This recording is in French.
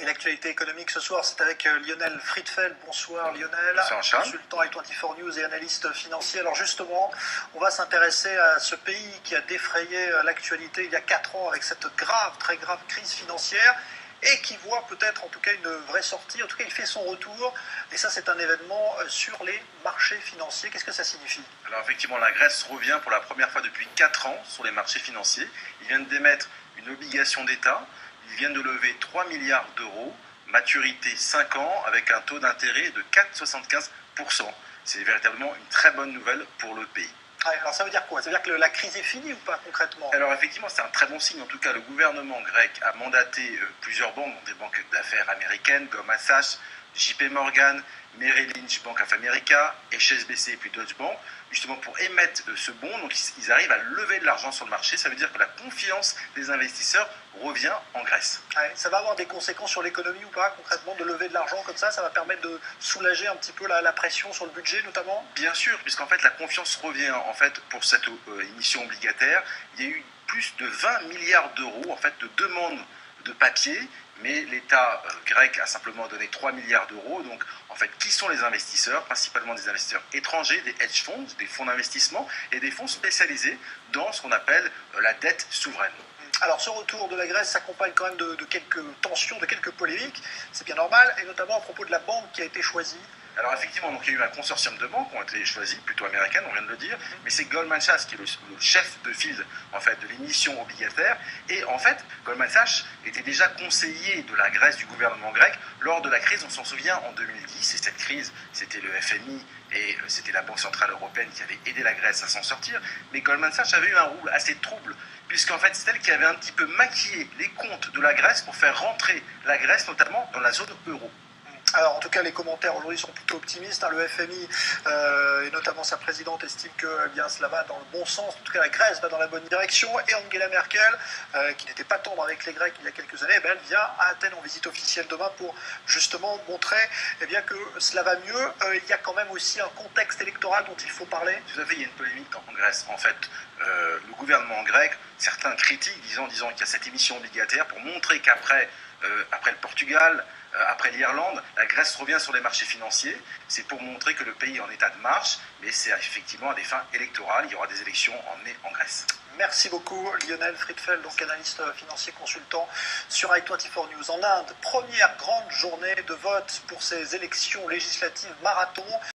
l'actualité économique ce soir, c'est avec Lionel Friedfeld. Bonsoir Lionel, Bonsoir, consultant i24 News et analyste financier. Alors justement, on va s'intéresser à ce pays qui a défrayé l'actualité il y a 4 ans avec cette très grave crise financière et qui voit peut-être en tout cas une vraie sortie. En tout cas, il fait son retour et ça c'est un événement sur les marchés financiers. Qu'est-ce que ça signifie? Alors effectivement, la Grèce revient pour la première fois depuis 4 ans sur les marchés financiers. Ils viennent d'émettre une obligation d'État. Ils viennent de lever 3 milliards d'euros, maturité 5 ans, avec un taux d'intérêt de 4,75%. C'est véritablement une très bonne nouvelle pour le pays. Alors ça veut dire quoi? Ça veut dire que la crise est finie ou pas concrètement? Alors effectivement, c'est un très bon signe. En tout cas, le gouvernement grec a mandaté plusieurs banques, dont des banques d'affaires américaines, Goldman Sachs, JP Morgan, Merrill Lynch, Bank of America, HSBC et puis Deutsche Bank, justement pour émettre ce bond. Donc ils arrivent à lever de l'argent sur le marché. Ça veut dire que la confiance des investisseurs revient en Grèce. Ça va avoir des conséquences sur l'économie ou pas concrètement de lever de l'argent comme ça va permettre de soulager un petit peu la pression sur le budget notamment? Bien sûr, puisqu'en fait la confiance revient en fait pour cette émission obligataire. Il y a eu plus de 20 milliards d'euros en fait de demandes de papier, mais l'État grec a simplement donné 3 milliards d'euros. Donc en fait, qui sont les investisseurs? Principalement des investisseurs étrangers, des hedge funds, des fonds d'investissement et des fonds spécialisés dans ce qu'on appelle la dette souveraine. Alors ce retour de la Grèce s'accompagne quand même de quelques tensions, de quelques polémiques, c'est bien normal, et notamment à propos de la banque qui a été choisie. Alors effectivement, donc il y a eu un consortium de banques qui ont été choisies, plutôt américaines, on vient de le dire, mais c'est Goldman Sachs qui est le chef de file en fait, de l'émission obligataire. Et en fait, Goldman Sachs était déjà conseiller de la Grèce, du gouvernement grec, lors de la crise, on s'en souvient, en 2010. Et cette crise, c'était le FMI et c'était la Banque Centrale Européenne qui avait aidé la Grèce à s'en sortir. Mais Goldman Sachs avait eu un rôle assez trouble, puisqu'en fait, c'est elle qui avait un petit peu maquillé les comptes de la Grèce pour faire rentrer la Grèce, notamment dans la zone euro. Alors en tout cas les commentaires aujourd'hui sont plutôt optimistes, le FMI et notamment sa présidente estime que cela va dans le bon sens, en tout cas la Grèce va dans la bonne direction, et Angela Merkel qui n'était pas tendre avec les Grecs il y a quelques années, elle vient à Athènes en visite officielle demain pour justement montrer que cela va mieux. Il y a quand même aussi un contexte électoral dont il faut parler. Tout à fait, il y a une polémique en Grèce. En fait, le gouvernement grec, certains critiquent disant qu'il y a cette émission obligataire pour montrer qu'après le Portugal, après l'Irlande, la Grèce revient sur les marchés financiers. C'est pour montrer que le pays est en état de marche, mais c'est effectivement à des fins électorales. Il y aura des élections en mai en Grèce. Merci beaucoup Lionel Friedfeld, donc analyste financier consultant sur i24 News. En Inde, première grande journée de vote pour ces élections législatives marathon.